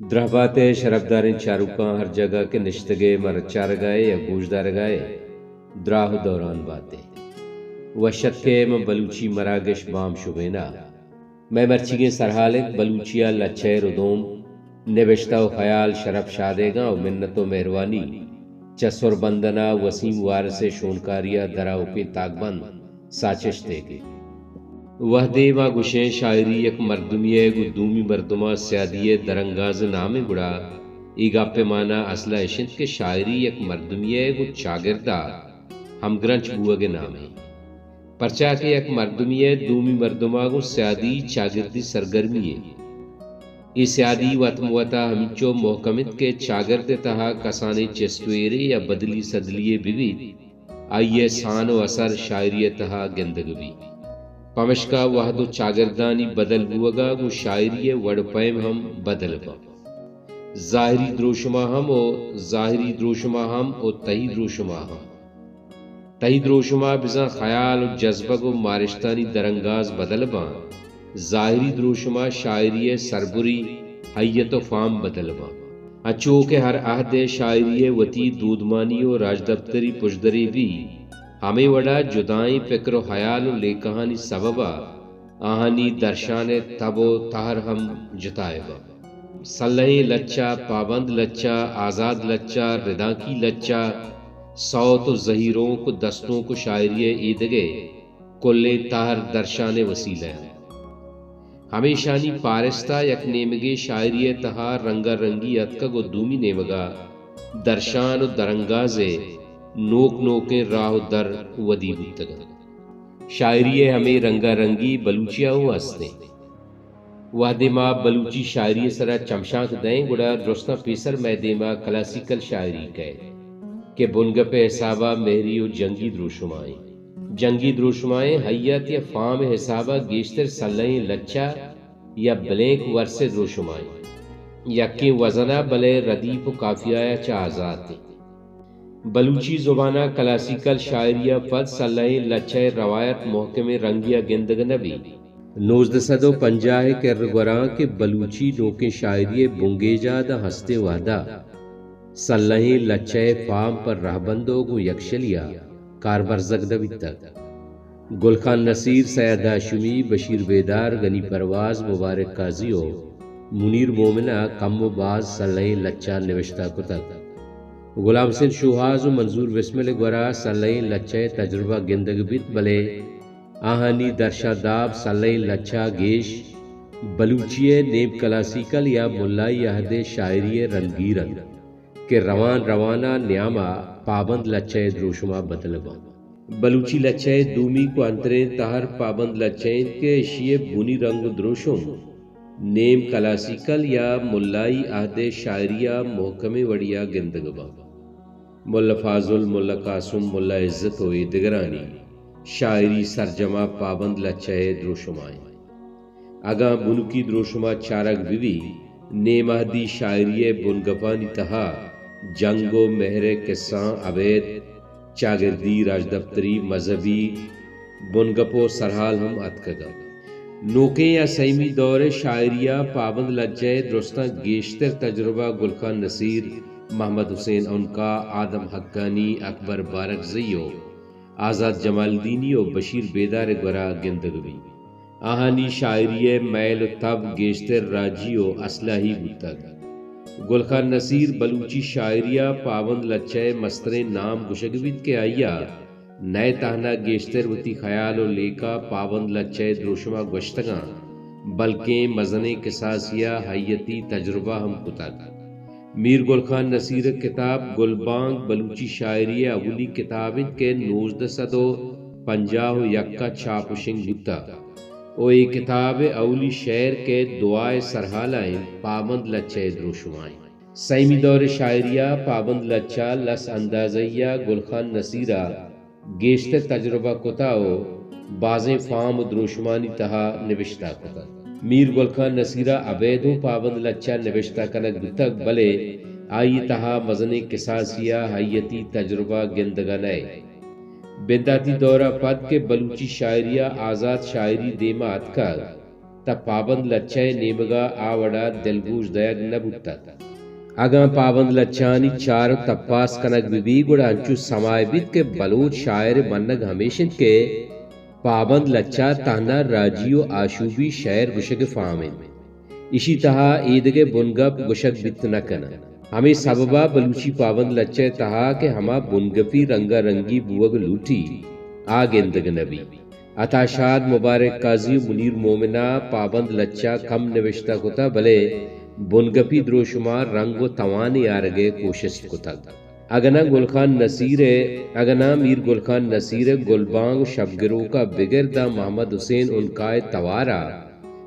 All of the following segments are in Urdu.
درہبات شرفدارین چاروکاں ہر جگہ کے نشتگے مرچا رگائے یا گوشدہ رگائے دراہ دوران باتیں وشت کے میں بلوچی مراگش بام شبینا میں مرچیگیں سرحالک بلوچیا لچھے ردوم نوشتہ و خیال شرف شادے گا و منت و مہروانی چسور بندنا وسیم وارث شونکاریا دراؤپی تاکبند ساچش دے گے وحدے ما گشیں شاعری یک مردمیہ گو دومی مردمہ سیادیہ درنگاز نام گڑا ایگا پیمانا اصلہ اشند کے شاعری یک مردمیہ گو چاگردہ ہم گرنچ بوگے نامے پرچا کے یک مردمیہ دومی مردمہ گو سیادی چاگردی سرگرمی ہے ای سیادی وطموتا ہمچو محکمت کے چاگرد تہا کسانے چستویرے یا بدلی صدلیے بیوید آئیے سان و اثر شاعری تہا گندگوی پمشکا وحد و چاگردانی بدل بوگا گو شاعری وڑ پیم ہم بدل با ظاہری دروشما ہم او ظاہری دروشما ہم او تہی دروشما ہم تہی دروشما بزا خیال و جذبہ گو مارشتانی درنگاز بدل با ظاہری دروشما شاعری سربری حیت و فام بدل با اچو کہ ہر عہد شاعری وتی دودمانی و راج دفتری پشدری بھی ہمیں وڑا جدائیں فکر و خیال و لے کہانی سببا آہانی درشان تب و تہر ہم جتائے با صلح لچا پابند لچا آزاد لچا ردا کی لچا صوت و زہیروں کو دستوں کو شاعری ایدگے کل تہر درشان وسیلہ ہمیشانی پارستہ یک نیمگے شاعری تہا رنگا رنگی اتکگ و دومی نیمگا درشان و درنگازے نوک نوکیں راہ در ودی بتگا شاعری ہمیں رنگا رنگی بلوچیا ہوں ہستے وحدے ما بلوچی شاعری سرا چمشاک دیں گڑا درستہ پیسر میں دیما کلاسیکل شاعری کہے کہ بنگپ حسابہ مہری و جنگی دروشمائیں جنگی دروشمائیں حیات یا فام حسابہ گیشتر صلح لچا یا بلینک ورس دروشمائیں یکی وزنہ بلے ردیف و کافیہ چا آزاد بلوچی زبانہ کلاسیکل شاعریہ فد صلح لچے روایت محکم رنگیا گندگ نبی 1950 کے رگوراں کے بلوچی نوکے شاعری بنگیجا دا ہستے وحدہ صلح لچے فام پر رہبندو گو یکشلیا کاربرزگ دبی تک گلخان نصیر سید ہاشمی بشیر بیدار غنی پرواز مبارک قاضیو منیر مومنہ کم و باز صلح لچا نوشتہ کو تک غلام حسین شوہاز و منظور وسمل گورا صلح لچے تجربہ گندگ بیت بلے آہانی درشا داب صلح لچا گیش بلوچیے نیب کلاسیکل یا ملائی عہد شاعری رنگیرن کہ روان روانہ نیاما پابند لچے دروشما بدلبا بلوچی لچے دومی کو انترین تہر پابند لچین کے شیئے بونی رنگ دروشم نیم کلاسیکل یا ملائی عہد شاعریہ محکم وڑیا گندگبا ملا فاضل ملا قاسم ملا عزت ہوئی دگرانی شاعری سرجمہ پابند لچے دروشمائیں اگاں بنکی دروشما چارک بیوی نیم عہدی شاعری بنگپانی تہا جنگ و مہر قصاں عبید چاگردی راج دفتری مذہبی بنگپو سرحال ہم اتکگا نوکے یا سیمی دور شاعریہ پابند لجے درستہ گیشتر تجربہ گلخان نصیر محمد حسین انکا آدم حقانی اکبر بارک زیو آزاد جمال دینی و بشیر بیدار گورا گندگوی آہانی شاعری میل تب گیشتر راجی و اسلحی بودتگ گلخان نصیر بلوچی شاعریہ پابند لچے مستر نام گشگوید کے آئیا نئے تہنا گیشتر وتی خیال و لیکا پابند لچے دروشما گوشتگاں بلکہ مزنے قصاصیہ حیتی تجربہ ہم کتاگ میر گلخان نصیر کتاب گلبانگ بلوچی شاعری اولی کتابت کے 1951 کا چھاپ شنگ بتا او ای کتاب اولی شعر کے دعائے سرحالائیں پابند لچے دروشمائیں سیمی دور شاعریہ پابند لچا لس اندازیہ گلخان نصیرہ گیشتر تجربہ کتاو بازیں فام و دروشمانی تہا نوشتہ کتا میر گلخان نصیرہ عبیدوں پابند لچا نوشتہ کنک دتک بلے آئی تہا مزن قصاصیہ حیتی تجربہ گندگنائے بنداتی دورہ پد کے بلوچی شاعریہ آزاد شاعری دیمات کا تا پابند لچے نیمگا آوڑا دلگوش دیگ نبوتا اگاں پابند لچانی چارو تپاس کنگ بی گوڑا انچو سمائے بیت کے بلوچ شاعر منگ ہمیشن کے پابند لچا تہنا راجیو آشوبی شعر گشگ فامن اسی تہا ایدگے بنگپ گشگ بیت نکنا ہمیں سببا بلوچی پابند لچے تہا کہ ہما بنگپی رنگا رنگی بوگ لوٹی آگندگ نبی عطا شاد مبارک قاضی منیر مومنہ پابند لچا کم نوشتہ کتا بلے بنگپی دروشمار رنگ و توانے آرگے کوشش کتا اگنا گلخان نصیر اگنا میر گلخان نصیر گلبانگ شبگرو کا بگردہ محمد حسین انکائے توارا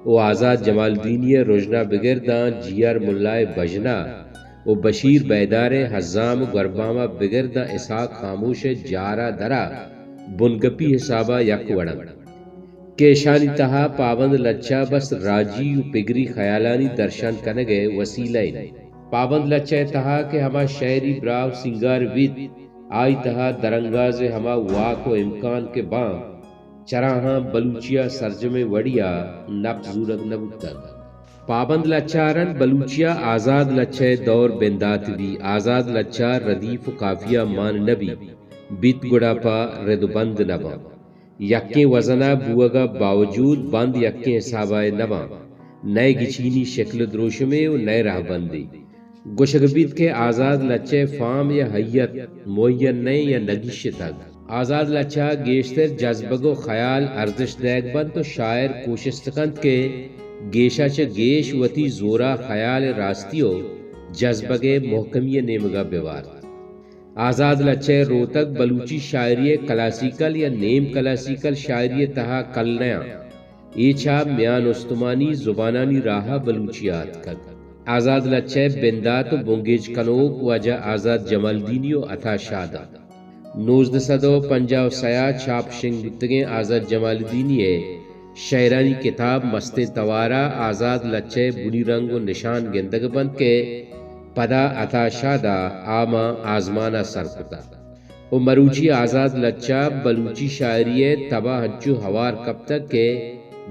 و آزاد جمال دینی روجنا بگردہ جیار ملائے بجنا و بشیر بیدار حزام گربامہ بگردہ اسحاق خاموش جارا درا بنگپی حسابہ یک وڑنگ کیشانی تہا پابند لچا بس راجی و پگری خیالانی درشن کنگے وسیلہ پابند لچا تہا کہ ہما شہری براو سنگار وید آئی تہا درنگاز ہما واک و امکان کے بام چراہاں بلوچیا سرجم وڑیا نب زورت نبوتا پابند لچارن بلوچیا آزاد لچے دور بندات بھی آزاد لچا ردیف و کافیہ مان نبی بیت گڑا پا رد بند نبا یکیں وزنہ بوگا باوجود بند یکیں حسابہ نبا نئے گچینی شکل دروشمے و نئے راہ بندی گشگ بیت کے آزاد لچے فام یا حیت معین نئے یا نگیش تک آزاد لچا گیشتر جذبگو خیال ارزش دیگ بند تو شاعر کوشستکند کے گیشا چا گیش وتی زورا خیال راستیو جذبگے محکمی نیمگا بیوار آزاد لچے روتک بلوچی شاعری کلاسیکل یا نیم کلاسیکل شاعری تہا کلنیا ایچا میان استمانی زبانانی راہا بلوچیات کک آزاد لچے بندات و بنگیج کنوک وجہ آزاد جمال دینیو عطا شادہ 1956 چھاپ شنگ بتگیں آزاد جمال دینیے شعرانی کتاب مست توارا آزاد لچے بنی رنگ و نشان گندگ بند کے پدا عطا شادہ آما آزمانہ سرکتا و مروچی آزاد لچا بلوچی شاعری تبا ہنچو ہوار کب تک کے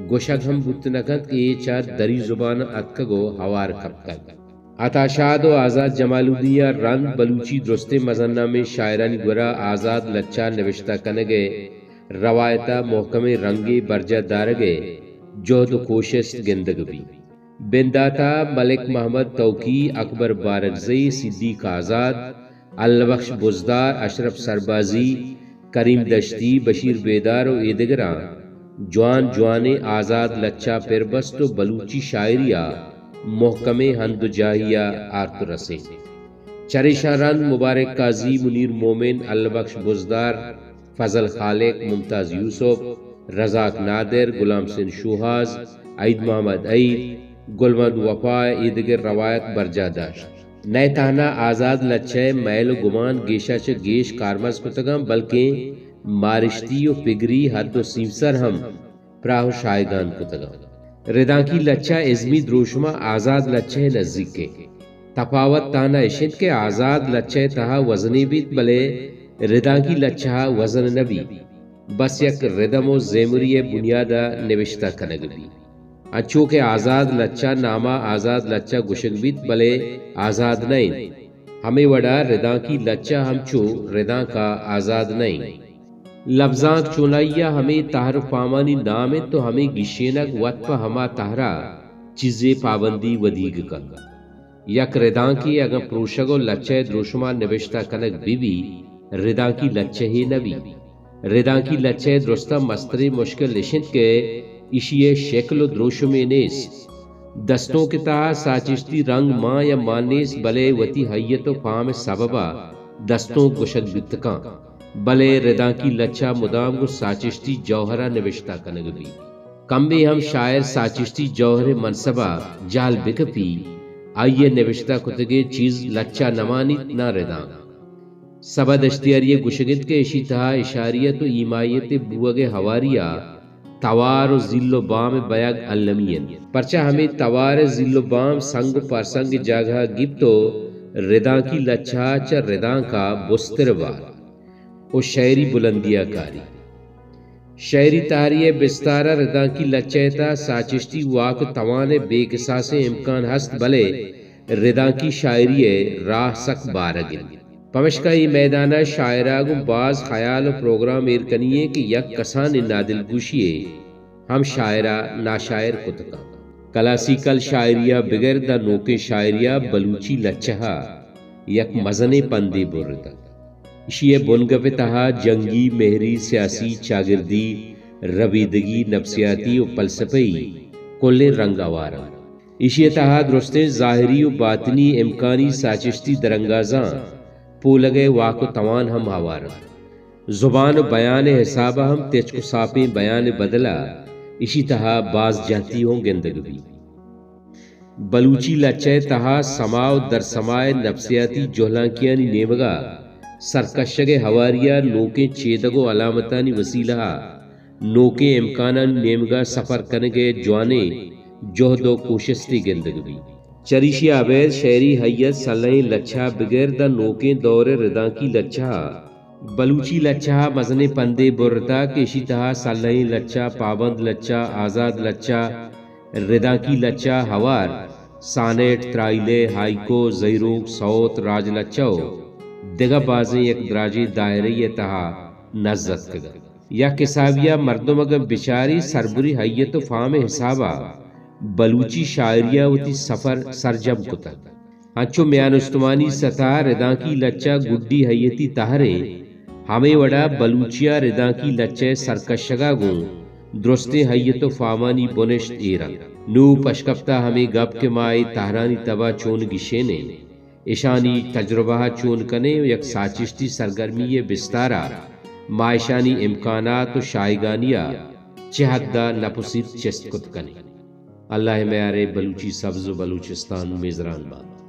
گوشک ہم بتنکت کے چا دری زبان اتکگو ہوار کب تک عطا شاد و آزاد جمال الدین رند بلوچی درست مزنہ میں شاعرانی گورا آزاد لچا نوشتہ کنگے روایتہ محکم رنگی برجہ دارگے جہد و کوشش گندگ بھی بنداتا ملک محمد توقی اکبر بارکزئی صدیق آزاد البخش بزدار اشرف سربازی کریم دشتی بشیر بیدار و ایدگراں جوان جوانے آزاد لچا پربست و بلوچی شاعریہ محکم ہند جاہیہ آرت رسے چریشہ رند مبارک قاضی منیر مومن البخش بزدار فضل خالق ممتاز یوسف رزاق نادر غلام سن شوہاز عید محمد عید گلمند وفا ایدگر روایت برجا داشت نئے تہنا آزاد لچے میل و گمان گیشا چ گیش کارمز کتگم بلکہ مارشتی و پگری حد و سیمسر ہم پراہ شائگان کتگم رداں کی لچا ازمی دروشما آزاد لچے نزدیک کے تفاوت تانا اشد کے آزاد لچے تہا وزنی بیت بلے رداں کی لچا وزن نبی بس یک ردم و زیمری بنیادہ نوشتہ کنگ بھی اچھو کے آزاد لچا نامہ آزاد لچا گشگ بیت بلے آزاد نہیں ہمیں وڑا رداں کی لچا ہم چو رداں کا آزاد نہیں لفظاں چونائیا ہمیں تہر پامانی نام تو ہمیں گشینک وط پا ہما تہرا چیزیں پابندی ودیگ کا یک رداں کی اگر پروشگو لچے دروشما نوشتہ کنک بی رداں کی لچے ہی نبی رداں کی لچے درستہ مستری مشکل نشند کے اشیے شکل و دروش میں نیس دستوں کے تہا ساچشتی رنگ ماں یا مانیس بلے وتی حیت و فام سببا دستوں گشد بتکاں بلے رداں کی لچا مدام کو ساچشتی جوہرہ نوشتہ کنگ بھی کم بھی ہم شاعر ساچشتی جوہر منصبہ جال بکپی آئیے نوشتہ کتگے چیز لچا نمانی نہ رداں سبا دشتیاریہ گشگت کے اشی تہا اشاریت و ایمائیت بوگ حواریہ توار و ذل و بام بیگ علمین پرچہ ہمیں توار ذل و بام سنگ پرسنگ جاگہ گپتو رداں کی لچھا چا رداں کا بستر وار و شعری بلندیہ کاری شعری تحریہ بستارہ ردا کی لچیتا ساچشتی واک توان بے قصاص امکان ہست بلے ردا کی شاعری راہ سک بارگن پمشکائی میدانہ شاعراگو باز خیال و پروگرام ایرکنیے کہ یک کسان نادل گوشیے ہم شاعرہ ناشاعر کتکا کلاسیکل شاعریہ بغیر دا نوکے شاعریہ بلوچی لچہا یک مزنے پندے بردا اشیے بنگپ تہا جنگی مہری سیاسی چاگردی ربیدگی نفسیاتی و فلسفی کل رنگ آوارا اشیے تہا درستے ظاہری و باطنی امکانی ساچشتی درنگازاں پولگے واقع توان ہم آوارا زبان و بیان حسابہ ہم تیچ کو ساپیں بیان بدلا اسی تہا باز جاتی ہوں گندگوی بلوچی لچے تہا سماو در سمائے نفسیاتی جوہلانکیانی نیمگا سرکشگ ہواریا نوکے چیدگو علامتانی وسیلہ نوکے امکانان نیمگا سفر کنگے جوانے جہد و کوشستی گندگوی چریشی عبید شعری حیت صلی لچھا بغیر دا نوکے دور ردا کی لچھا بلوچی لچھا مزن پندے برتا کشی تہا صلی لچھا پابند لچھا آزاد لچھا ردا کی لچھا ہوار سانیٹ ترائلے ہائیکو زیروک سوت راج لچھو دگا بازیں یک دراجی دائری تہا نزد کگا یا کسابیہ مردم اگر بچاری سربری حیت و فام حسابہ بلوچی شاعریہ وتی سفر سرجم کتا ہنچو میان استمانی ستا ردا کی لچا گڈی حیتی تہرے ہمیں وڑا بلوچیا ردا کی لچے سرکشگا گوں درستے حیت و فامانی بنشت ایرا نو پشکپتا ہمیں گپ کے مائی تہرانی تبا چون گشینے اشانی تجربہ چون کنے یک ساچشتی سرگرمی بستارا مائشانی امکانات و شائگانیہ چہدہ نپسید چست کت کنے اللہ میارے بلوچی سبز و بلوچستان میزران باد